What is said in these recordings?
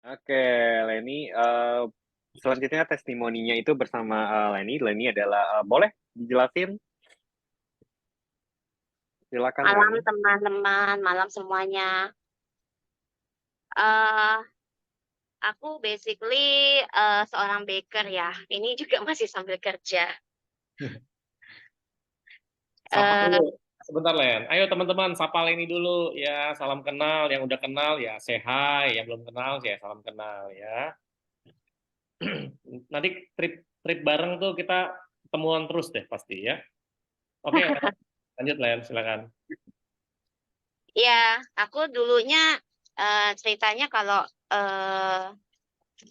Oke, Leni, selanjutnya testimoninya itu bersama Leni. Leni adalah, boleh dijelasin? Silakan Malam Leni. teman-teman, malam semuanya. eh aku basically seorang baker ya. Ini juga masih sambil kerja. Sapa eh dulu. Sebentar, Len. Ayo teman-teman, sapa Leni dulu ya. Salam kenal. Yang udah kenal ya say hi. Yang belum kenal ya salam kenal ya. Nanti trip trip bareng tuh kita ketemuan terus deh pasti ya. Oke, Len. Lanjut Len, silakan. ya, aku dulunya ceritanya kalau eh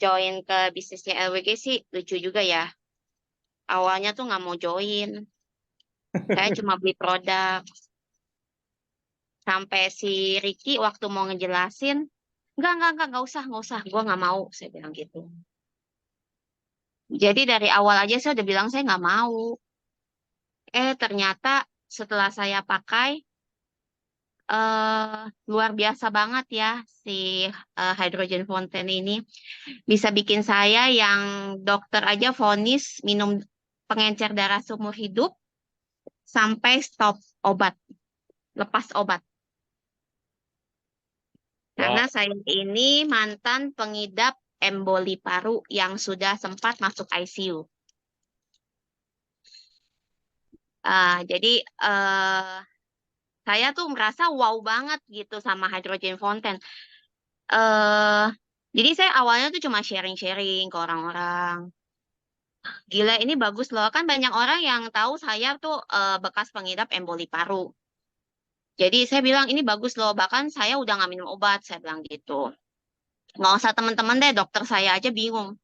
join ke bisnisnya LWG sih lucu juga ya. Awalnya tuh nggak mau join. Saya cuma beli produk. Sampai si Ricky waktu mau ngejelasin, nggak usah, gue nggak mau, saya bilang gitu. Jadi dari awal aja saya udah bilang saya nggak mau. Ternyata setelah saya pakai, luar biasa banget ya si hydrogen fountain ini. Bisa bikin saya yang dokter aja vonis minum pengencer darah seumur hidup sampai stop obat, lepas obat. Karena Wow. saya ini mantan pengidap emboli paru yang sudah sempat masuk ICU. Jadi eh, saya tuh merasa wow banget gitu sama hydrogen fountain. eh jadi saya awalnya tuh cuma sharing-sharing ke orang-orang. Gila ini bagus loh. Kan banyak orang yang tahu saya tuh bekas pengidap emboli paru. Jadi saya bilang ini bagus loh. Bahkan saya udah nggak minum obat. Saya bilang gitu. Nggak usah teman-teman deh. Dokter saya aja bingung.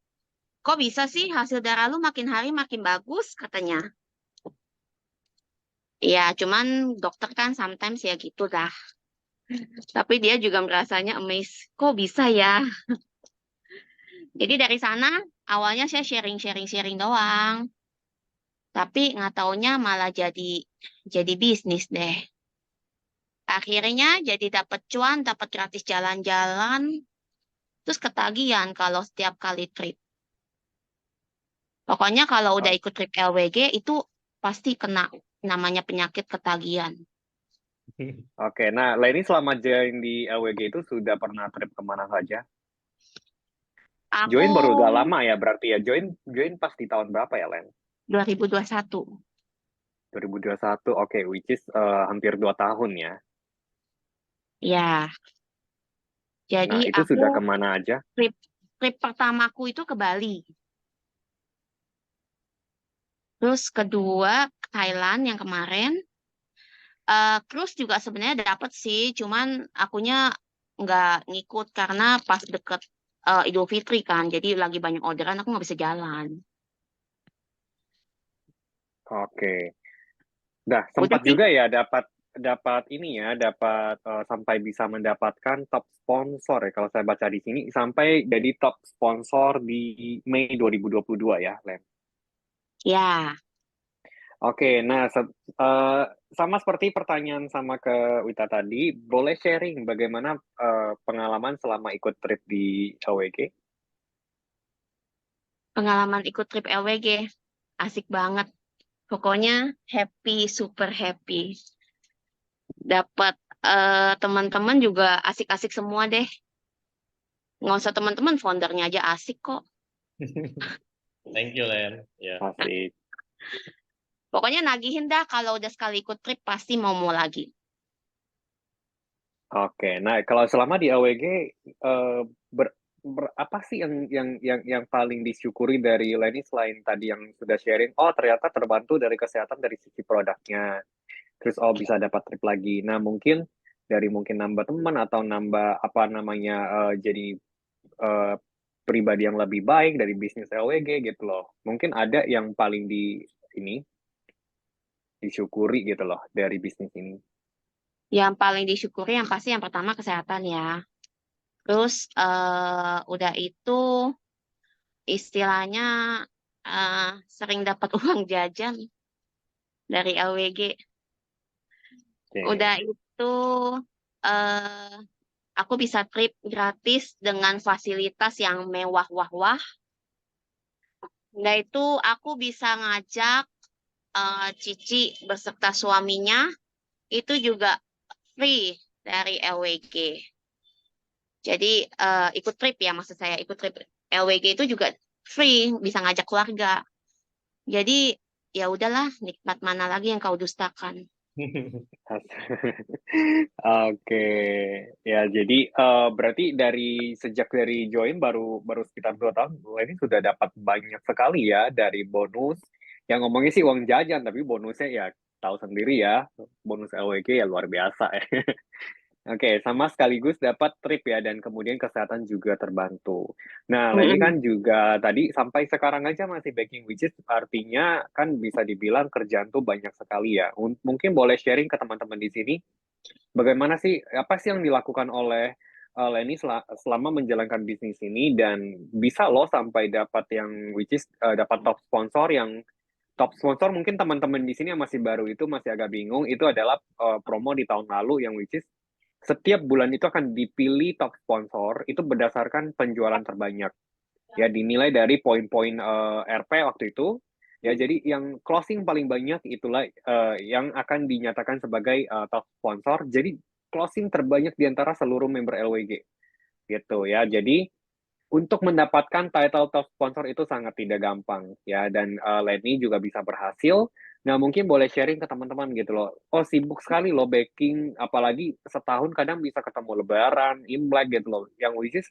Kok bisa sih hasil darah lu makin hari makin bagus katanya. Ya cuman dokter kan sometimes ya gitu dah. Tapi dia juga merasanya amazed. Kok bisa ya? Jadi dari sana awalnya saya sharing-sharing doang. Tapi nggak taunya malah jadi bisnis deh. Akhirnya jadi dapat cuan, dapat gratis jalan-jalan, terus ketagihan kalau setiap kali trip. Pokoknya kalau udah Oh, ikut trip LWG itu pasti kena namanya penyakit ketagihan. oke, nah Leni selama join di LWG itu sudah pernah trip kemana saja? Aku Join baru gak lama ya berarti ya. Join join pas di tahun berapa ya, Len? 2021. 2021, oke, which is hampir 2 tahun ya. Ya, jadi Nah, itu aku sudah kemana aja? trip trip pertamaku itu ke Bali. Terus kedua ke Thailand yang kemarin. Cruise juga sebenarnya dapet sih, cuman akunya nggak ngikut karena pas deket Idul Fitri kan, jadi lagi banyak orderan, aku nggak bisa jalan. Oke. Nah, Udah sempat sih, juga ya dapat dapat ini ya, dapat sampai bisa mendapatkan top sponsor ya kalau saya baca di sini sampai jadi top sponsor di Mei 2022 ya, Len. ya. Oke, nah eh, sama seperti pertanyaan sama ke Wita tadi, boleh sharing bagaimana pengalaman selama ikut trip di AWG? Pengalaman ikut trip LWG, asik banget. Pokoknya happy, super happy. Dapat teman-teman juga asik-asik semua deh. Nggak usah teman-teman, foundernya aja asik kok. Thank you, Len. Ya. Asik. Pokoknya nagihin dah kalau udah sekali ikut trip pasti mau lagi. Oke, nah kalau selama di AWG eh, apa sih yang paling disyukuri dari Lenny selain tadi yang sudah sharing? Oh, ternyata terbantu dari kesehatan dari sisi produknya. Terus oh bisa dapat trip lagi. Nah, mungkin nambah teman atau nambah apa namanya jadi eh, pribadi yang lebih baik dari bisnis LWG gitu loh. Mungkin ada yang paling ini disyukuri gitu loh dari bisnis ini. Yang paling disyukuri yang pasti yang pertama kesehatan ya. Terus udah itu istilahnya sering dapat uang jajan dari LWG. Oke. Udah itu eh aku bisa trip gratis dengan fasilitas yang mewah wah-wah. Nah itu aku bisa ngajak Cici beserta suaminya, itu juga free dari LWG. Jadi ikut trip ya, maksud saya ikut trip LWG itu juga free, bisa ngajak keluarga. Jadi ya udahlah, nikmat mana lagi yang kau dustakan. Oke, ya jadi berarti sejak dari join baru baru sekitar 2 tahun, ini sudah dapat banyak sekali ya dari bonus. Yang ngomongnya sih uang jajan, tapi bonusnya ya tahu sendiri ya, bonus LWG ya luar biasa ya. Oke, sama sekaligus dapat trip ya, dan kemudian kesehatan juga terbantu. Nah, Leni Mm-mm. kan juga tadi sampai sekarang aja masih baking, which is artinya kan bisa dibilang kerjaan tuh banyak sekali ya. Mungkin boleh sharing ke teman-teman di sini, bagaimana sih, apa sih yang dilakukan oleh Leni selama menjalankan bisnis ini, dan bisa loh sampai dapat yang, which is dapat top sponsor mungkin teman-teman di sini yang masih baru itu masih agak bingung, itu adalah promo di tahun lalu yang which is setiap bulan itu akan dipilih top sponsor itu berdasarkan penjualan terbanyak. Ya, dinilai dari poin-poin RP waktu itu. Ya, jadi yang closing paling banyak itulah yang akan dinyatakan sebagai top sponsor. Jadi closing terbanyak di antara seluruh member LWG. Gitu ya. Jadi untuk mendapatkan title top sponsor itu sangat tidak gampang ya, dan Leni juga bisa berhasil. Nah, mungkin boleh sharing ke teman-teman gitu loh. Oh, sibuk sekali loh baking, apalagi setahun kadang bisa ketemu Lebaran, Imlek gitu loh. Yang which is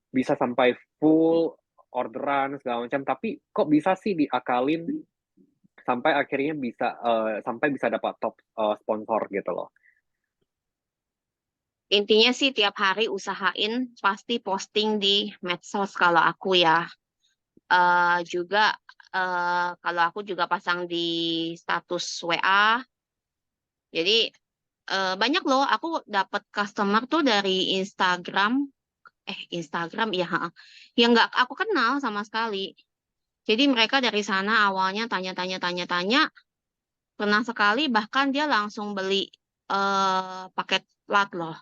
bisa sampai full orderan segala macam, tapi kok bisa sih diakalin sampai akhirnya bisa sampai bisa dapat top sponsor gitu loh. Intinya sih tiap hari usahain pasti posting di medsos kalau aku ya. Juga kalau aku juga pasang di status WA. Jadi banyak loh aku dapat customer tuh dari Instagram, Instagram ya, yang nggak aku kenal sama sekali. Jadi mereka dari sana awalnya tanya-tanya, tanya-tanya, pernah sekali bahkan dia langsung beli paket plat loh.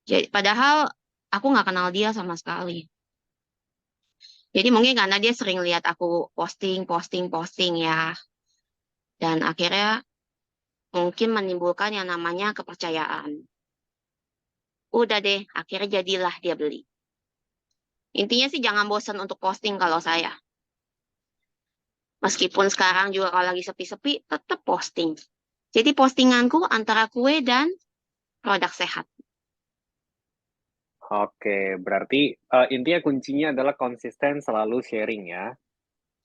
Jadi padahal aku nggak kenal dia sama sekali. Jadi mungkin karena dia sering lihat aku posting, posting, posting ya. Dan akhirnya mungkin menimbulkan yang namanya kepercayaan. Udah deh, akhirnya jadilah dia beli. Intinya sih jangan bosan untuk posting kalau saya. Meskipun sekarang juga kalau lagi sepi-sepi, tetap posting. Jadi postinganku antara kue dan produk sehat. Oke, berarti intinya kuncinya adalah konsisten selalu sharing ya.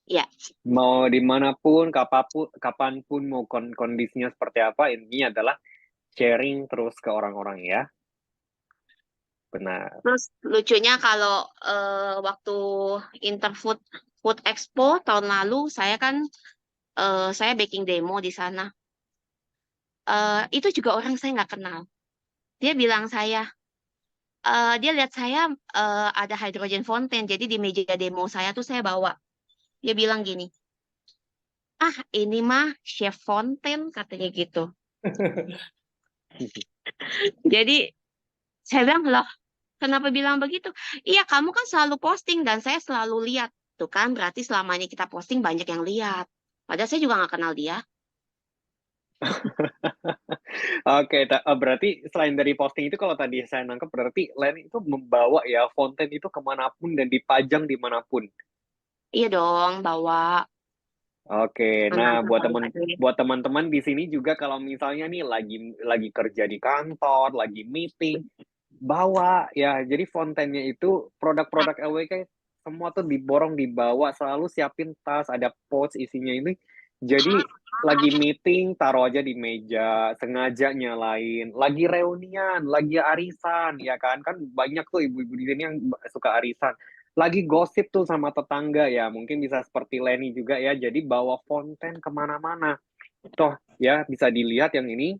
Ya, Mau dimanapun, kapanpun, mau kondisinya seperti apa, intinya adalah sharing terus ke orang-orang ya. Benar. terus lucunya kalau waktu Interfood Food Expo tahun lalu, saya kan saya baking demo di sana. Itu juga orang saya nggak kenal. Dia bilang dia lihat saya ada hydrogen fountain, jadi di meja demo saya tuh saya bawa. Dia bilang gini, ah ini mah chef fountain katanya gitu. Jadi saya bilang loh, kenapa bilang begitu? Iya kamu kan selalu posting dan saya selalu lihat. Tuh kan berarti selama ini kita posting banyak yang lihat. Padahal saya juga nggak kenal dia. Oke, berarti selain dari posting itu, kalau tadi saya nangkep berarti Len itu membawa ya konten itu kemanapun dan dipajang dimanapun. Iya dong, bawa Oke, nah tenang baik. buat teman-teman di sini juga, kalau misalnya nih lagi kerja di kantor, lagi meeting, bawa ya. Jadi kontennya itu produk-produk LWK semua tuh diborong, dibawa, selalu siapin tas, ada pouch isinya ini. Jadi lagi meeting taruh aja di meja, sengaja nyalain. Lagi reunian, lagi arisan, ya kan? Kan banyak tuh ibu-ibu di sini yang suka arisan. Lagi gosip tuh sama tetangga ya, mungkin bisa seperti Leni juga ya. Jadi bawa konten kemana-mana. Toh ya bisa dilihat yang ini,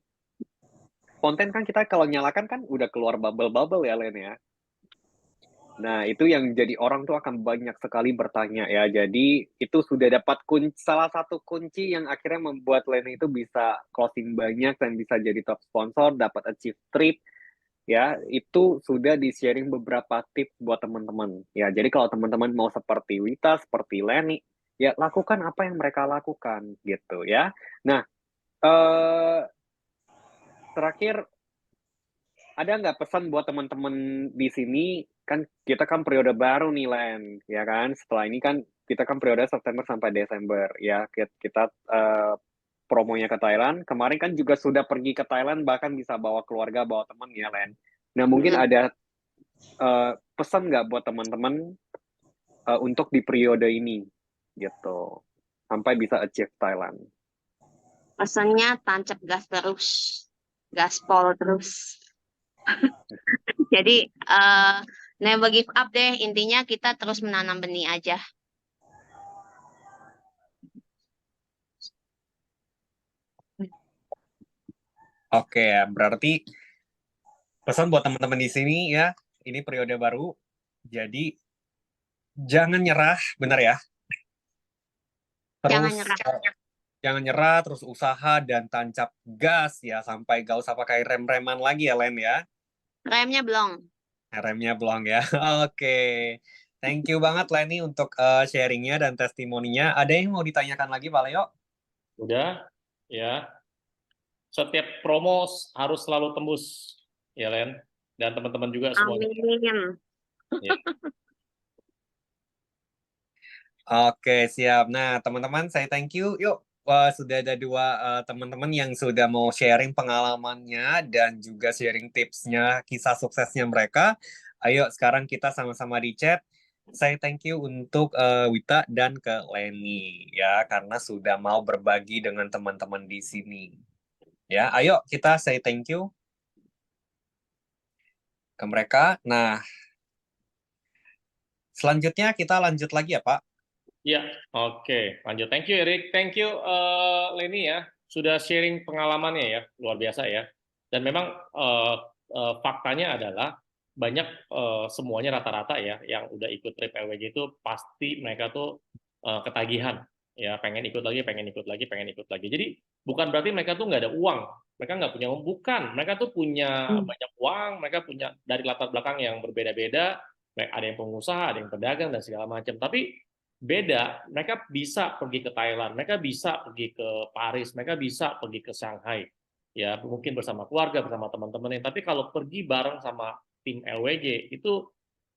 konten kan kita kalau nyalakan kan udah keluar bubble-bubble ya Len ya. Nah, itu yang jadi orang tuh akan banyak sekali bertanya ya. Jadi itu sudah dapat salah satu kunci yang akhirnya membuat Leni itu bisa closing banyak dan bisa jadi top sponsor, dapat achieve trip. ya itu sudah di-sharing beberapa tips buat teman-teman. Ya, jadi kalau teman-teman mau seperti Wita, seperti Leni, ya lakukan apa yang mereka lakukan gitu ya. Nah, terakhir ada nggak pesan buat teman-teman di sini? Kan kita kan periode baru nih, Len, ya kan? Setelah ini kan kita kan periode September sampai Desember, ya. Kita promonya ke Thailand. Kemarin kan juga sudah pergi ke Thailand, bahkan bisa bawa keluarga, bawa teman ya, Len. Nah, mungkin ada pesan nggak buat teman-teman untuk di periode ini, gitu, sampai bisa achieve Thailand? Pesannya tancap gas terus, gaspol terus. Jadi never give up deh, intinya kita terus menanam benih aja. Oke, berarti pesan buat teman-teman di sini ya, ini periode baru, jadi jangan nyerah, benar ya? Jangan Terus nyerah. jangan nyerah, terus usaha dan tancap gas ya, sampai gak usah pakai rem-reman lagi ya, Len ya? Remnya belum. Remnya belum ya. Oke. Thank you banget Leni untuk sharingnya dan testimoninya. Ada yang mau ditanyakan lagi Pak Leo? Udah, ya. Setiap promo harus selalu tembus, ya Len. Dan teman-teman juga semuanya. Amin. Ya. Oke, siap. Nah, teman-teman, saya thank you. Yuk, sudah ada dua teman-teman yang sudah mau sharing pengalamannya dan juga sharing tipsnya, kisah suksesnya mereka. Ayo, sekarang kita sama-sama di chat. Saya thank you untuk Wita dan ke Leni ya, karena sudah mau berbagi dengan teman-teman di sini. Ya, ayo kita say thank you ke mereka. Nah, selanjutnya kita lanjut lagi ya, Pak. Ya, oke. Lanjut. Thank you, Erik. Thank you, Leni ya. Sudah sharing pengalamannya ya. Luar biasa ya. Dan memang faktanya adalah banyak semuanya rata-rata ya yang udah ikut trip LWG itu pasti mereka tuh ketagihan. Ya, pengen ikut lagi, pengen ikut lagi, pengen ikut lagi. Jadi bukan berarti mereka tuh nggak ada uang. Mereka nggak punya uang. Bukan. Mereka tuh punya banyak uang. Mereka punya dari latar belakang yang berbeda-beda. Ada yang pengusaha, ada yang pedagang, dan segala macam. Tapi beda, mereka bisa pergi ke Thailand, mereka bisa pergi ke Paris, mereka bisa pergi ke Shanghai, ya mungkin bersama keluarga, bersama teman-temannya. Tapi kalau pergi bareng sama tim LWG itu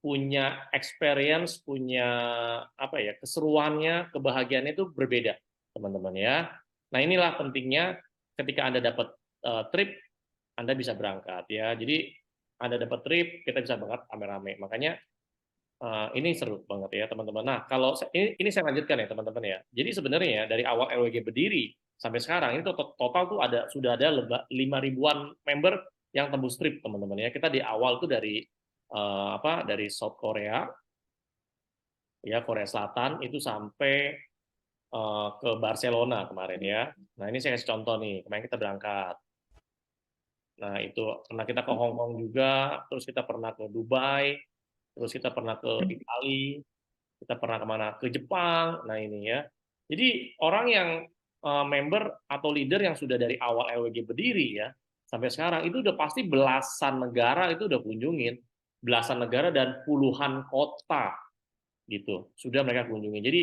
punya experience, punya apa ya, keseruannya, kebahagiaannya itu berbeda, teman-teman ya. Nah inilah pentingnya ketika Anda dapat trip, Anda bisa berangkat ya. Jadi Anda dapat trip, kita bisa berangkat rame-rame. Makanya ini seru banget ya teman-teman. Nah kalau ini saya lanjutkan ya teman-teman ya. Jadi sebenarnya dari awal LWG berdiri sampai sekarang ini total tuh sudah ada 5.000-an member yang tembus trip teman-teman ya. Kita di awal tuh dari dari South Korea ya, Korea Selatan itu sampai ke Barcelona kemarin ya. Nah ini saya kasih contoh nih, kemarin kita berangkat. Nah itu pernah kita ke Hong Kong juga, terus kita pernah ke Dubai, terus kita pernah ke Italia, kita pernah kemana, ke Jepang. Nah ini ya, jadi orang yang member atau leader yang sudah dari awal LWG berdiri ya sampai sekarang itu udah pasti belasan negara itu udah kunjungin, belasan negara dan puluhan kota gitu sudah mereka kunjungi. Jadi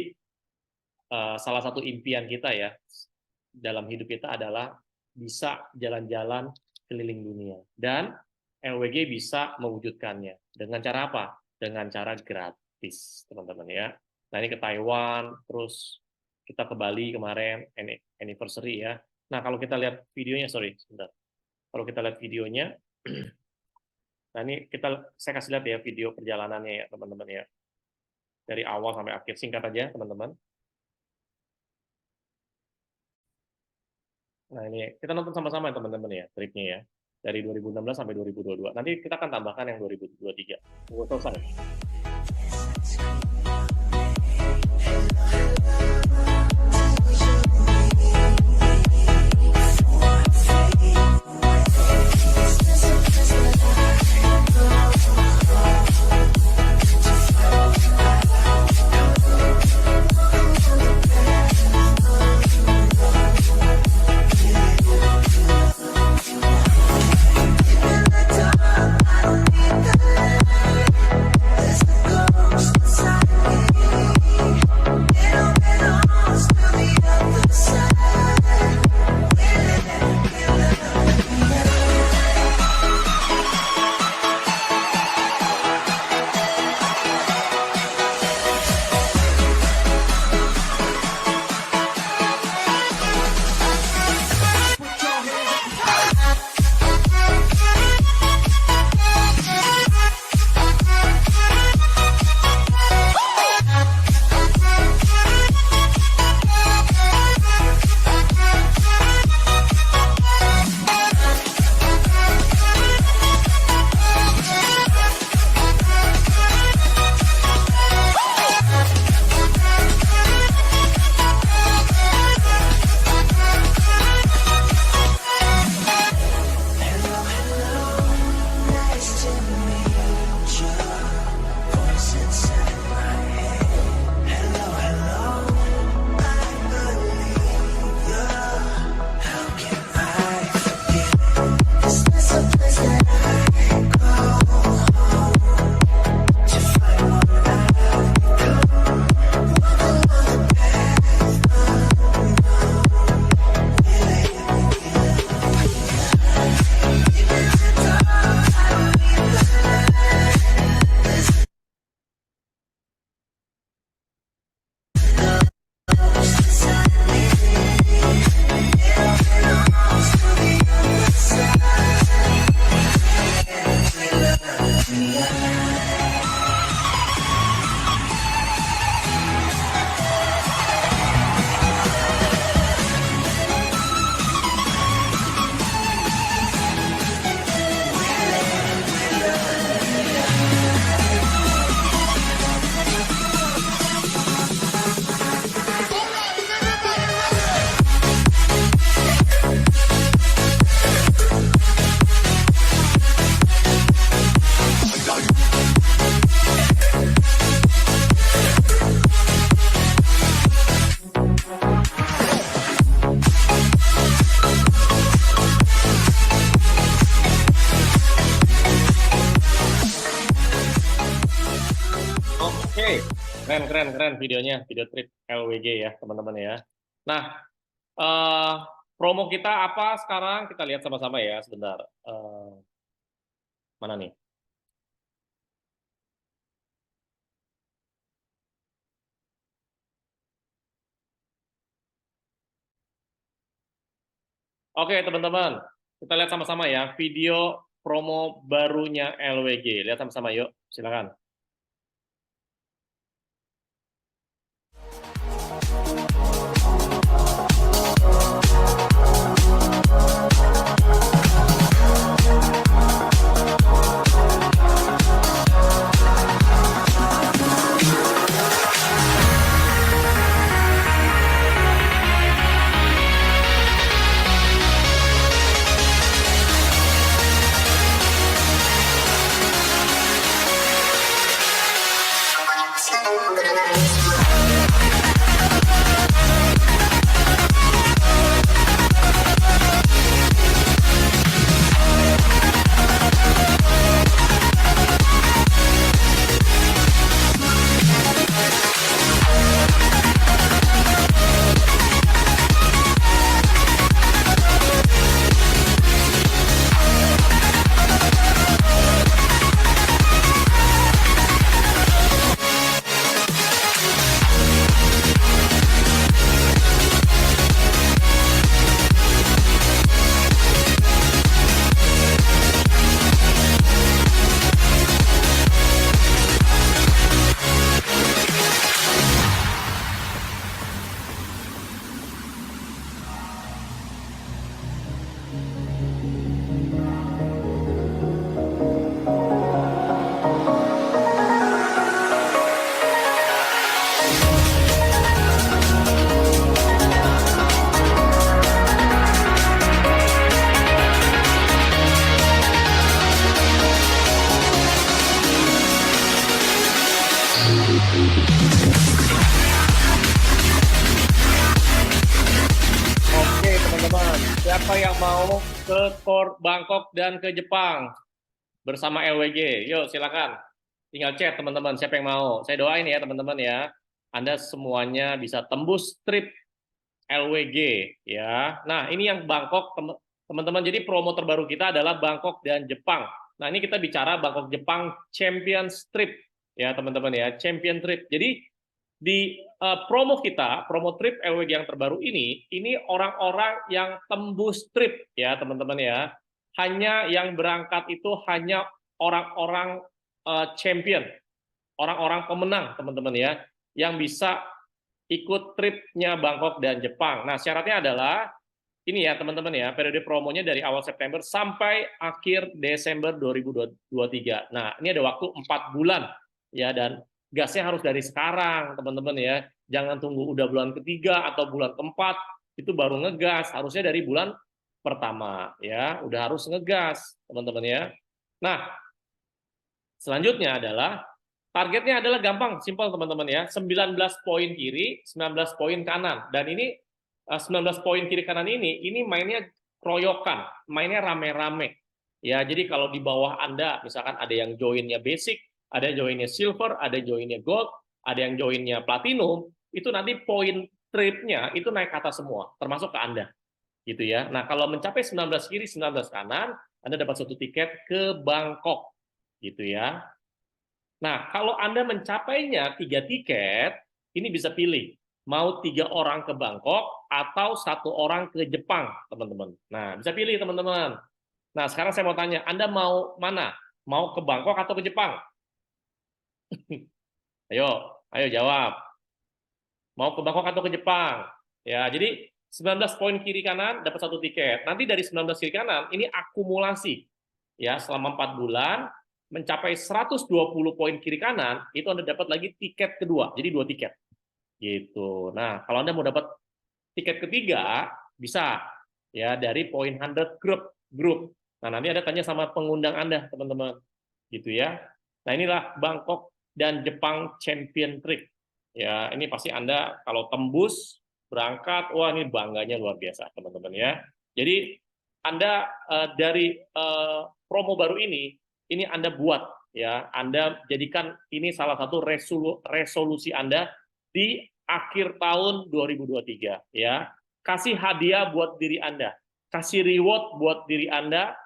salah satu impian kita ya dalam hidup kita adalah bisa jalan-jalan keliling dunia, dan LWG bisa mewujudkannya. Dengan cara apa? Dengan cara gratis, teman-teman ya. Nah ini ke Taiwan, terus kita ke Bali kemarin, anniversary ya. Nah kalau kita lihat videonya, sebentar. Kalau kita lihat videonya, nah ini saya kasih lihat ya video perjalanannya ya teman-teman ya. Dari awal sampai akhir, singkat aja teman-teman. Nah ini kita nonton sama-sama teman-teman ya, tripnya ya. Dari 2016 sampai 2022. Nanti kita akan tambahkan yang 2023. Tunggu selesai. Oke, keren videonya, video trip LWG ya teman-teman ya. Nah, promo kita apa sekarang? Kita lihat sama-sama ya sebentar. Mana nih? Oke teman-teman, kita lihat sama-sama ya video promo barunya LWG. Lihat sama-sama yuk, silakan. Oke teman-teman, siapa yang mau ke Bangkok dan ke Jepang bersama LWG? Yuk silakan, tinggal chat teman-teman siapa yang mau. Saya doain ya teman-teman ya, Anda semuanya bisa tembus trip LWG ya. Nah ini yang Bangkok teman-teman. Jadi promo terbaru kita adalah Bangkok dan Jepang. Nah ini kita bicara Bangkok Jepang Champion Trip ya teman-teman ya, Champion Trip. Jadi di promo kita, promo trip LWG yang terbaru ini orang-orang yang tembus trip ya teman-teman ya. Hanya yang berangkat itu hanya orang-orang champion, orang-orang pemenang teman-teman ya, yang bisa ikut tripnya Bangkok dan Jepang. Nah syaratnya adalah ini ya teman-teman ya, periode promonya dari awal September sampai akhir Desember 2023. Nah ini ada waktu 4 bulan ya, dan gasnya harus dari sekarang teman-teman ya, jangan tunggu udah bulan ketiga atau bulan keempat itu baru ngegas, harusnya dari bulan pertama ya, udah harus ngegas teman-teman ya. Nah selanjutnya adalah targetnya adalah gampang, simpel teman-teman ya, 19 poin kiri, 19 poin kanan, dan ini 19 poin kiri kanan ini mainnya keroyokan, mainnya rame-rame ya. Jadi kalau di bawah Anda misalkan ada yang joinnya basic, ada joinnya silver, ada joinnya gold, ada yang joinnya platinum, itu nanti poin tripnya itu naik ke atas semua, termasuk ke Anda, gitu ya. Nah kalau mencapai 19 kiri, 19 kanan, Anda dapat 1 tiket ke Bangkok, gitu ya. Nah kalau Anda mencapainya 3 tiket, ini bisa pilih mau 3 orang ke Bangkok atau 1 orang ke Jepang, teman-teman. Nah bisa pilih teman-teman. Nah sekarang saya mau tanya, Anda mau mana? Mau ke Bangkok atau ke Jepang? Ayo jawab. Mau ke Bangkok atau ke Jepang? Ya, jadi 19 poin kiri kanan dapat 1 tiket. Nanti dari 19 kiri kanan ini akumulasi. Ya, selama 4 bulan mencapai 120 poin kiri kanan, itu Anda dapat lagi tiket kedua. Jadi 2 tiket. Gitu. Nah, kalau Anda mau dapat tiket ketiga bisa ya dari poin 100 group. Nah, nanti Anda tanya sama pengundang Anda, teman-teman. Gitu ya. Nah, inilah Bangkok dan Jepang Champion Trip. Ya, ini pasti Anda kalau tembus berangkat, wah ini bangganya luar biasa, teman-teman ya. Jadi Anda dari promo baru ini Anda buat ya, Anda jadikan ini salah satu resolusi Anda di akhir tahun 2023, ya. Kasih hadiah buat diri Anda, kasih reward buat diri Anda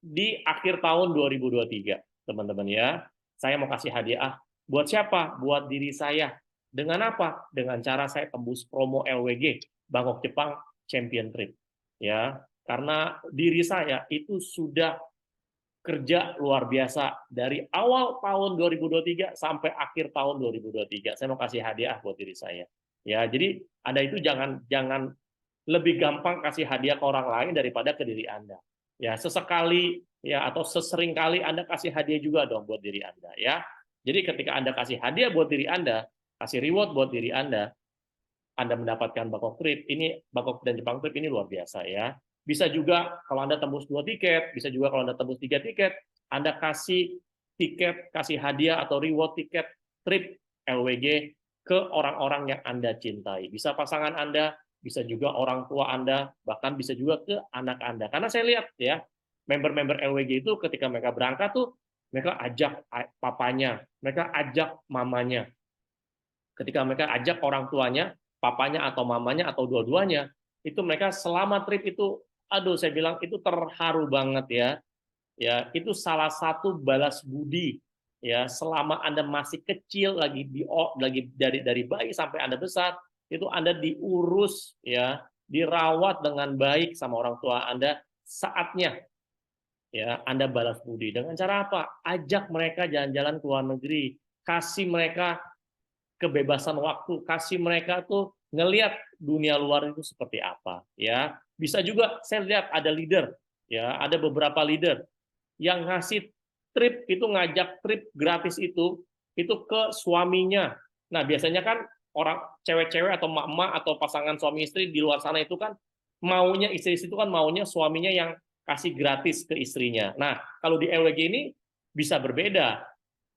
di akhir tahun 2023, teman-teman ya. Saya mau kasih hadiah buat siapa? Buat diri saya. Dengan apa? Dengan cara saya tembus promo LWG Bangkok Jepang Champion Trip. Ya, karena diri saya itu sudah kerja luar biasa dari awal tahun 2023 sampai akhir tahun 2023. Saya mau kasih hadiah buat diri saya. Ya, jadi Anda itu jangan lebih gampang kasih hadiah ke orang lain daripada ke diri Anda. Ya, sesekali ya atau sesering kali Anda kasih hadiah juga dong buat diri Anda ya. Jadi ketika Anda kasih hadiah buat diri Anda, kasih reward buat diri Anda mendapatkan Bangkok Trip, ini Bangkok dan Jepang Trip ini luar biasa ya. Bisa juga kalau Anda tembus 2 tiket, bisa juga kalau Anda tembus 3 tiket, Anda kasih tiket, kasih hadiah atau reward tiket trip LWG ke orang-orang yang Anda cintai. Bisa pasangan Anda, bisa juga orang tua Anda, bahkan bisa juga ke anak Anda. Karena saya lihat ya, member-member LWG itu ketika mereka berangkat tuh, mereka ajak papanya, mereka ajak mamanya. Ketika mereka ajak orang tuanya, papanya atau mamanya atau dua-duanya, itu mereka selama trip itu, aduh saya bilang itu terharu banget ya. Ya, itu salah satu balas budi ya selama Anda masih kecil lagi dari bayi sampai Anda besar, itu Anda diurus ya, dirawat dengan baik sama orang tua Anda, saatnya ya Anda balas budi dengan cara apa? Ajak mereka jalan-jalan ke luar negeri, kasih mereka kebebasan waktu, kasih mereka tuh ngelihat dunia luar itu seperti apa ya. Bisa juga saya lihat ada leader ya, ada beberapa leader yang ngasih trip itu, ngajak trip gratis itu ke suaminya. Nah, biasanya kan orang cewek-cewek atau emak-emak atau pasangan suami istri di luar sana itu kan maunya istri-istri itu kan maunya suaminya yang kasih gratis ke istrinya. Nah, kalau di LWG ini bisa berbeda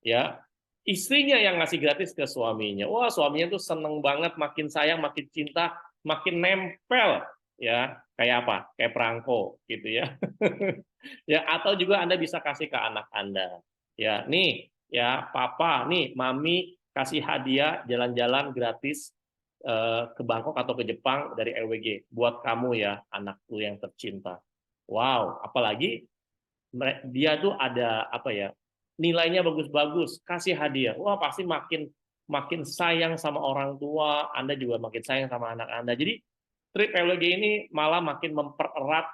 ya. Istrinya yang ngasih gratis ke suaminya. Wah, suaminya tuh seneng banget, makin sayang, makin cinta, makin nempel ya. Kayak apa? Kayak perangko gitu ya. Ya, atau juga Anda bisa kasih ke anak Anda. Ya, nih, ya, papa, nih, mami kasih hadiah jalan-jalan gratis ke Bangkok atau ke Jepang dari LWG buat kamu ya, anakku yang tercinta. Wow, apalagi dia tuh ada apa ya? Nilainya bagus-bagus, kasih hadiah. Wah, pasti makin sayang sama orang tua, Anda juga makin sayang sama anak Anda. Jadi trip LWG ini malah makin mempererat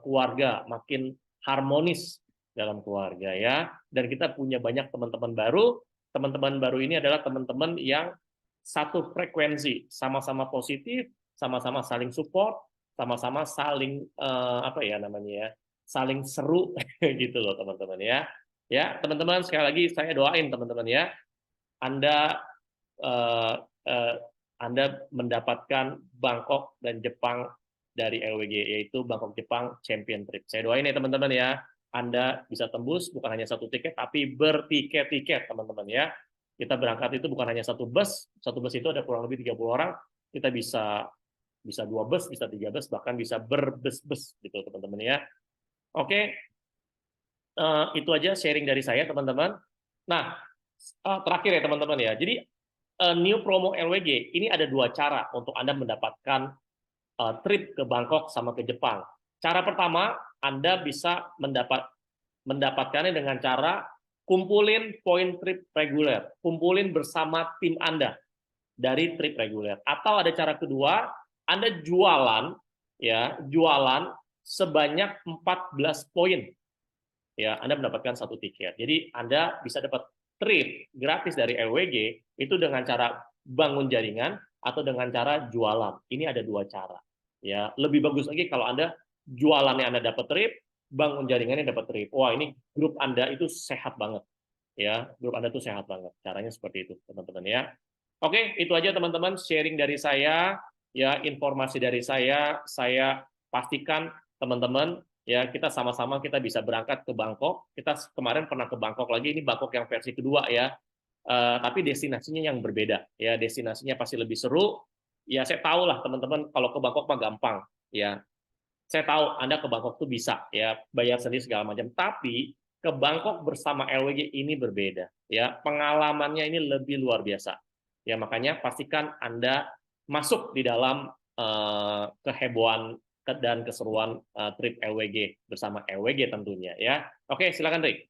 keluarga, makin harmonis dalam keluarga ya. Dan kita punya banyak teman-teman baru. Teman-teman baru ini adalah teman-teman yang satu frekuensi, sama-sama positif, sama-sama saling support, sama-sama saling apa ya namanya ya, saling seru gitu loh teman-teman ya. Ya, teman-teman sekali lagi saya doain teman-teman ya. Anda Anda mendapatkan Bangkok dan Jepang dari LWG, yaitu Bangkok Jepang Champion Trip. Saya doain ya teman-teman ya, Anda bisa tembus bukan hanya satu tiket, tapi bertiket-tiket teman-teman ya. Kita berangkat itu bukan hanya satu bus itu ada kurang lebih 30 orang, kita bisa 2 bus, bisa 3 bus, bahkan bisa berbus-bus gitu teman-teman ya. Oke, itu aja sharing dari saya teman-teman. Nah, terakhir ya teman-teman ya, jadi new promo LWG ini ada 2 cara untuk Anda mendapatkan trip ke Bangkok sama ke Jepang. Cara pertama, Anda bisa mendapatkannya dengan cara kumpulin poin trip reguler, kumpulin bersama tim Anda dari trip reguler. Atau ada cara kedua, Anda jualan sebanyak 14 poin. Ya, Anda mendapatkan 1 tiket. Jadi Anda bisa dapat trip gratis dari LWG itu dengan cara bangun jaringan atau dengan cara jualan. Ini ada 2 cara. Ya, lebih bagus lagi kalau Anda jualannya Anda dapat trip, bangun jaringannya dapat trip. Wah, ini grup Anda itu sehat banget. Ya, grup Anda itu sehat banget. Caranya seperti itu, teman-teman ya. Oke, itu aja teman-teman sharing dari saya, ya, informasi dari saya pastikan teman-teman ya kita sama-sama kita bisa berangkat ke Bangkok. Kita kemarin pernah ke Bangkok lagi, ini Bangkok yang versi kedua ya. Tapi destinasinya yang berbeda ya, destinasinya pasti lebih seru. Ya saya tahu lah teman-teman kalau ke Bangkok mah gampang ya. Saya tahu Anda ke Bangkok tuh bisa ya bayar sendiri segala macam. Tapi ke Bangkok bersama LWG ini berbeda, ya. Pengalamannya ini lebih luar biasa. Ya, makanya pastikan Anda masuk di dalam kehebohan dan keseruan trip LWG bersama LWG tentunya, ya. Oke, silakan Rick.